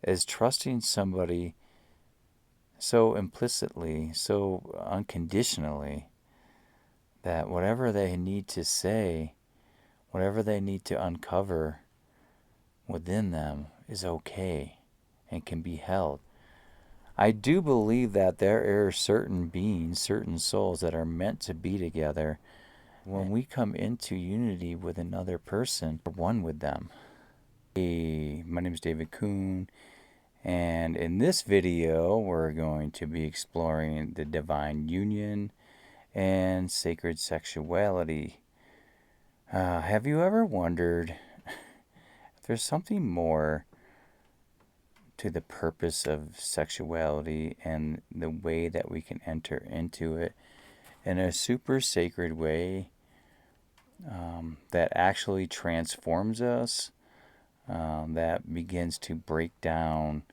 is trusting somebody so implicitly, so unconditionally, that whatever they need to say, whatever they need to uncover within them is okay and can be held. I do believe that there are certain beings, certain souls that are meant to be together. When we come into unity with another person, we're one with them. Hey, my name is David Kuhn, and in this video, we're going to be exploring the divine union and sacred sexuality. Have you ever wondered if there's something more to the purpose of sexuality and the way that we can enter into it in a super sacred way that actually transforms us, that begins to break down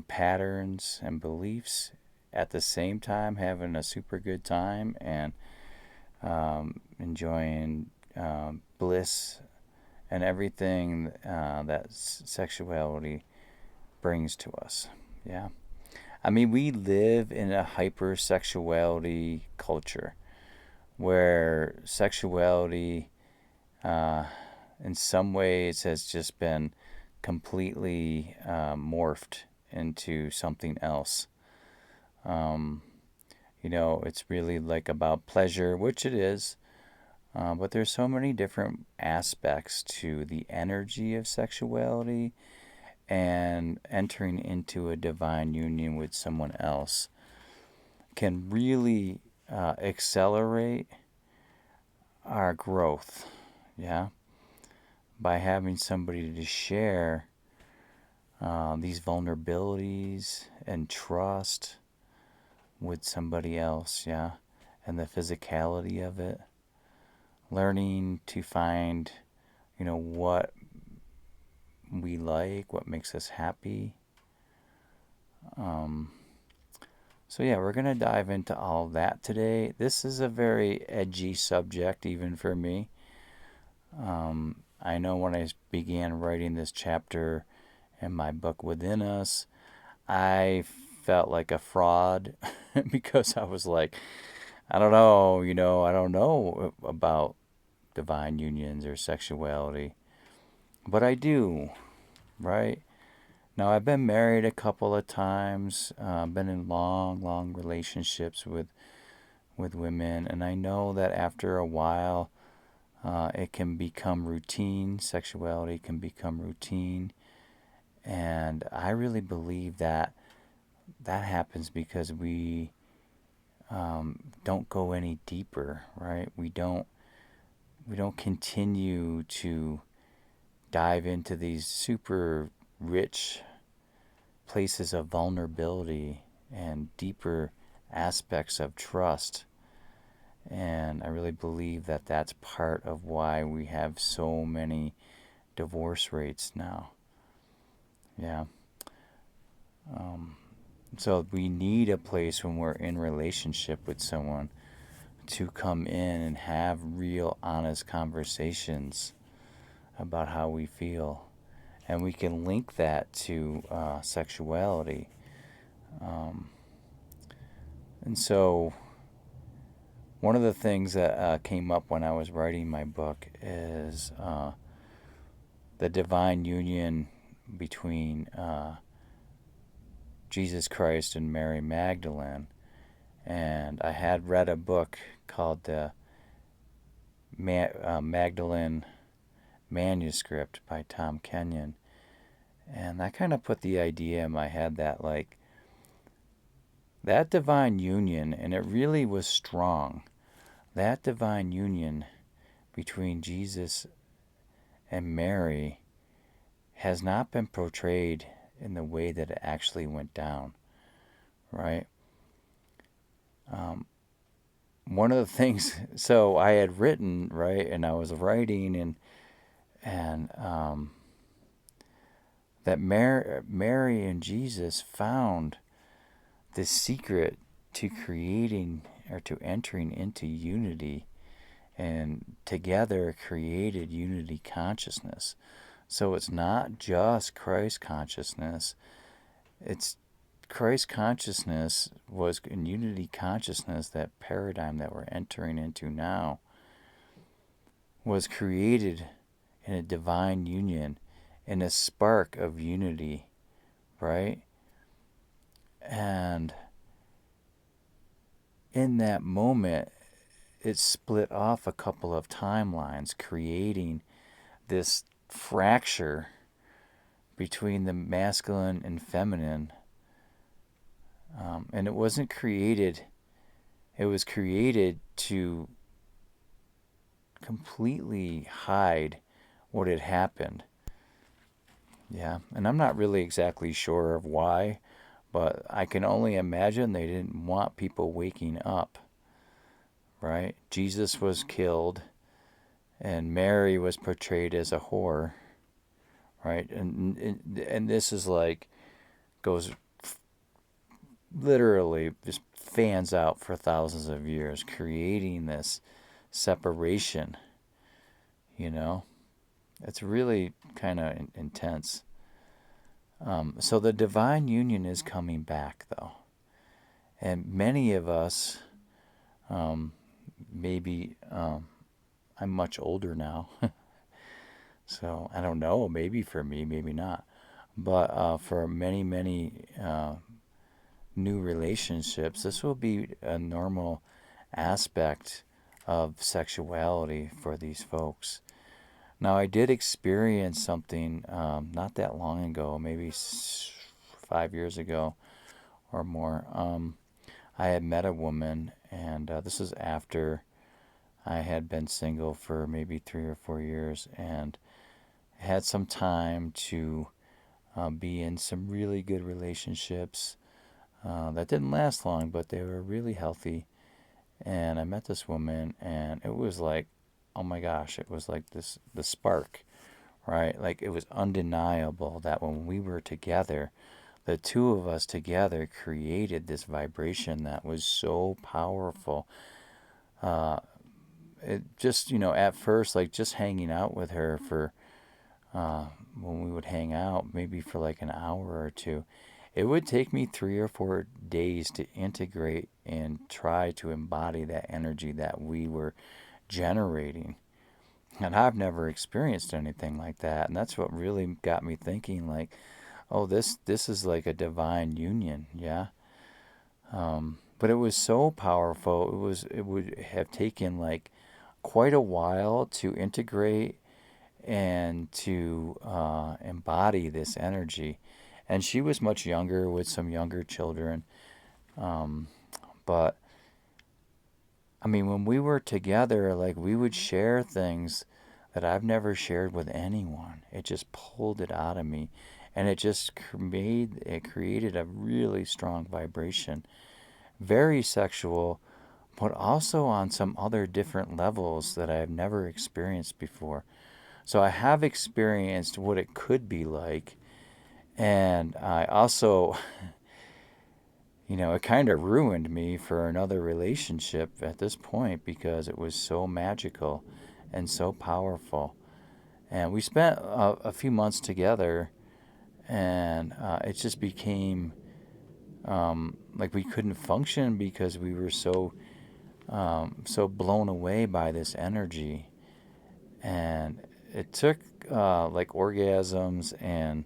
patterns and beliefs, at the same time having a super good time and enjoying bliss and everything that sexuality brings to us. Yeah. I mean, we live in a hypersexuality culture where sexuality, in some ways, has just been completely morphed into something else. It's really like about pleasure, which it is, but there's so many different aspects to the energy of sexuality, and entering into a divine union with someone else can really accelerate our growth, yeah, by having somebody to share these vulnerabilities and trust with somebody else, yeah, and the physicality of it, learning to find, what we like, what makes us happy. So yeah, we're going to dive into all of that today. This is a very edgy subject, even for me. I know when I began writing this chapter in my book Within Us, I felt like a fraud because I was like, I don't know, I don't know about divine unions or sexuality, but I do, right? Now, I've been married a couple of times, been in long, long relationships with women, and I know that after a while, it can become routine. Sexuality can become routine, and I really believe that happens because we don't go any deeper, right? We don't continue to dive into these super rich places of vulnerability and deeper aspects of trust. And I really believe that that's part of why we have so many divorce rates now. Yeah. So we need a place when we're in relationship with someone to come in and have real, honest conversations about how we feel. And we can link that to sexuality. And so, one of the things that came up when I was writing my book is the divine union between Jesus Christ and Mary Magdalene. And I had read a book called the Magdalene Manuscript by Tom Kenyon. And I kind of put the idea in my head that, like, that divine union, and it really was strong, that divine union between Jesus and Mary has not been portrayed in the way that it actually went down, right? One of the things, so I had written, right, and I was writing, and that Mary and Jesus found the secret to creating or to entering into unity, and together created unity consciousness. So it's not just Christ consciousness. It's Christ consciousness was in unity consciousness, that paradigm that we're entering into now, was created in a divine union, in a spark of unity, right? And in that moment, it split off a couple of timelines, creating this fracture between the masculine and feminine. And it wasn't created, it was created to completely hide what had happened. Yeah, and I'm not really exactly sure of why, but I can only imagine they didn't want people waking up, right? Jesus was killed, and Mary was portrayed as a whore, right? And this is like goes literally just fans out for thousands of years, creating this separation. You know, it's really kind of intense. So the divine union is coming back, though, and many of us, maybe I'm much older now, so I don't know. Maybe for me, maybe not. But for many new relationships, this will be a normal aspect of sexuality for these folks. Now, I did experience something not that long ago, maybe 5 years ago or more. I had met a woman, and this was after I had been single for maybe 3 or 4 years, and had some time to be in some really good relationships that didn't last long, but they were really healthy. And I met this woman, and it was like, oh my gosh, it was like the spark, right? Like it was undeniable that when we were together, the two of us together created this vibration that was so powerful. Uh, it just, at first, like just hanging out with her for when we would hang out, maybe for like an hour or two, it would take me 3 or 4 days to integrate and try to embody that energy that we were generating. And I've never experienced anything like that. And that's what really got me thinking, like, oh, this is like a divine union, yeah. But it was so powerful. It would have taken like quite a while to integrate and to embody this energy. And she was much younger with some younger children. Um, but I mean, when we were together, like we would share things that I've never shared with anyone. It just pulled it out of me, and it created a really strong vibration, very sexual, but also on some other different levels that I have never experienced before. So I have experienced what it could be like, and I also, it kind of ruined me for another relationship at this point because it was so magical and so powerful. And we spent a few months together, and it just became like we couldn't function because we were so blown away by this energy. And it took like orgasms and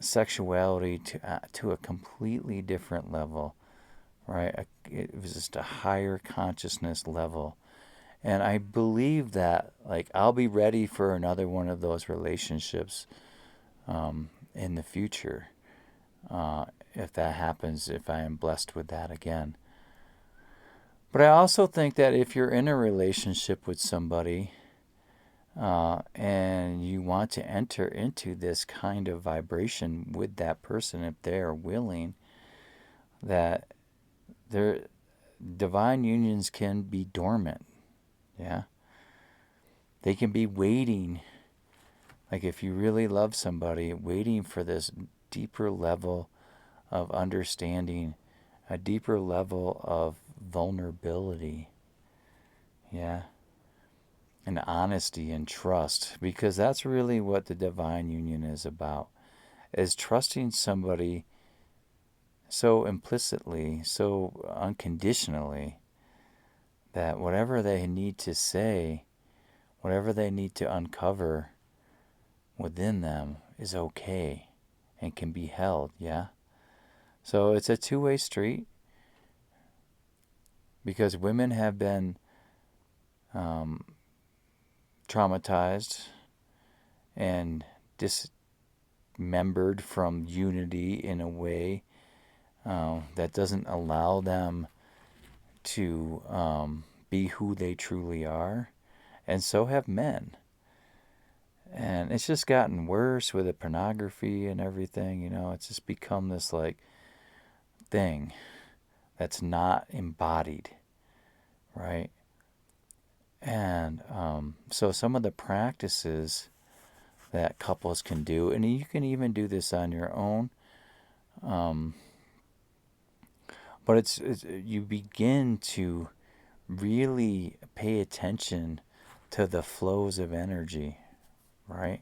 sexuality to a completely different level, right? It was just a higher consciousness level. And I believe that, like, I'll be ready for another one of those relationships in the future, if that happens, if I am blessed with that again. But I also think that if you're in a relationship with somebody and you want to enter into this kind of vibration with that person, if they are willing, that their divine unions can be dormant. Yeah. They can be waiting, like if you really love somebody, waiting for this deeper level of understanding, a deeper level of vulnerability. Yeah. and honesty and trust, because that's really what the divine union is about, is trusting somebody so implicitly, so unconditionally, that whatever they need to say, whatever they need to uncover within them is okay and can be held, yeah? So it's a two-way street, because women have been um, traumatized and dismembered from unity in a way that doesn't allow them to be who they truly are. And so have men. And it's just gotten worse with the pornography and everything. It's just become this like thing that's not embodied, right? And so some of the practices that couples can do, and you can even do this on your own, but it's you begin to really pay attention to the flows of energy, right?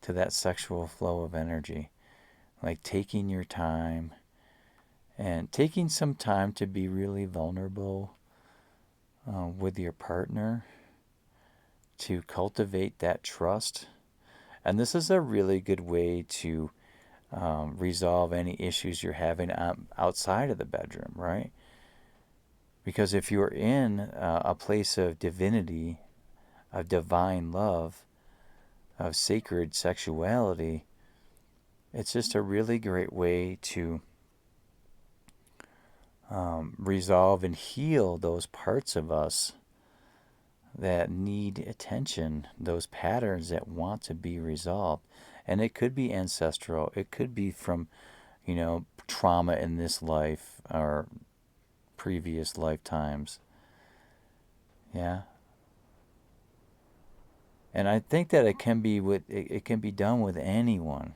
To that sexual flow of energy. Like taking your time and taking some time to be really vulnerable with your partner, to cultivate that trust. And this is a really good way to resolve any issues you're having outside of the bedroom, right? Because if you're in a place of divinity, of divine love, of sacred sexuality, it's just a really great way to resolve and heal those parts of us that need attention, those patterns that want to be resolved. And it could be ancestral, it could be from, trauma in this life or previous lifetimes. Yeah. And I think that it can be done with anyone.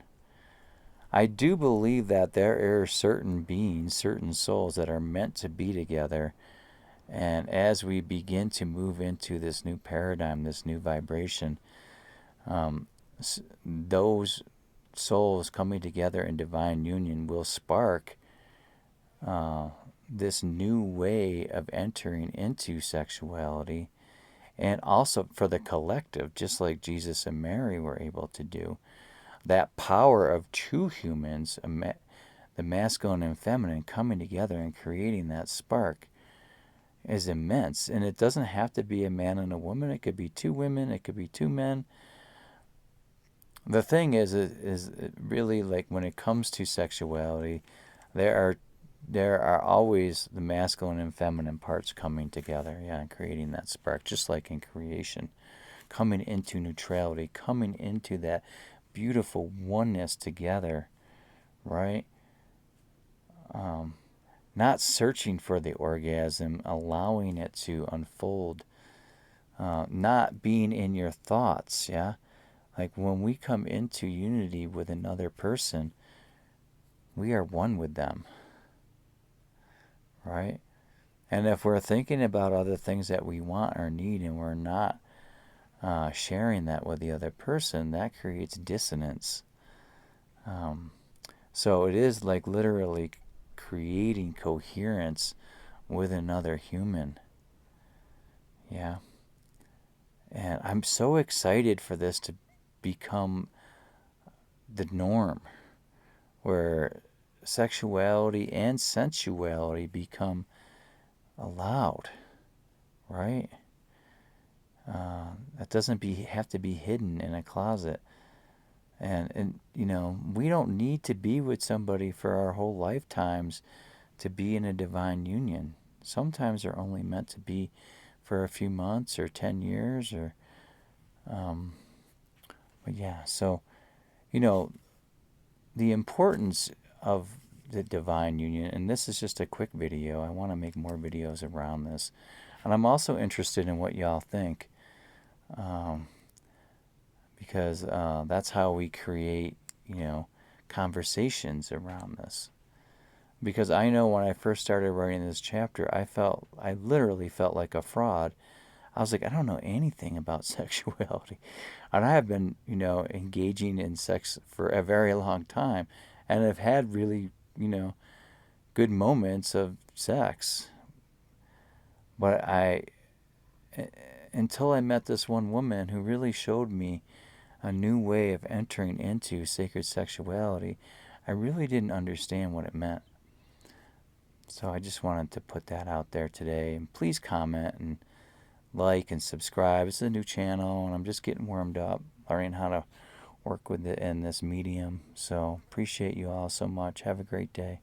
I do believe that there are certain beings, certain souls that are meant to be together. And as we begin to move into this new paradigm, this new vibration, those souls coming together in divine union will spark this new way of entering into sexuality. And also for the collective, just like Jesus and Mary were able to do, that power of true humans, the masculine and feminine, coming together and creating that spark is immense. And it doesn't have to be a man and a woman. It could be two women. It could be two men. The thing is really, like, when it comes to sexuality, there are always the masculine and feminine parts coming together, yeah, and creating that spark, just like in creation, coming into neutrality, coming into that beautiful oneness together, right? Not searching for the orgasm, allowing it to unfold, not being in your thoughts, yeah? Like when we come into unity with another person, we are one with them, right? And if we're thinking about other things that we want or need and we're not sharing that with the other person, that creates dissonance. So it is like literally creating coherence with another human. Yeah. And I'm so excited for this to become the norm, where sexuality and sensuality become allowed, right? That doesn't have to be hidden in a closet. And we don't need to be with somebody for our whole lifetimes to be in a divine union. Sometimes they're only meant to be for a few months or 10 years or but yeah, so you know the importance of the divine union, and this is just a quick video. I want to make more videos around this, and I'm also interested in what y'all think, because that's how we create conversations around this. Because I know when I first started writing this chapter, I literally felt like a fraud. I was like, I don't know anything about sexuality. And I have been, engaging in sex for a very long time and have had really, good moments of sex. But until I met this one woman who really showed me a new way of entering into sacred sexuality, I really didn't understand what it meant. So I just wanted to put that out there today. And please comment and like and subscribe. It's a new channel and I'm just getting warmed up, learning how to work with it in this medium. So appreciate you all so much. Have a great day.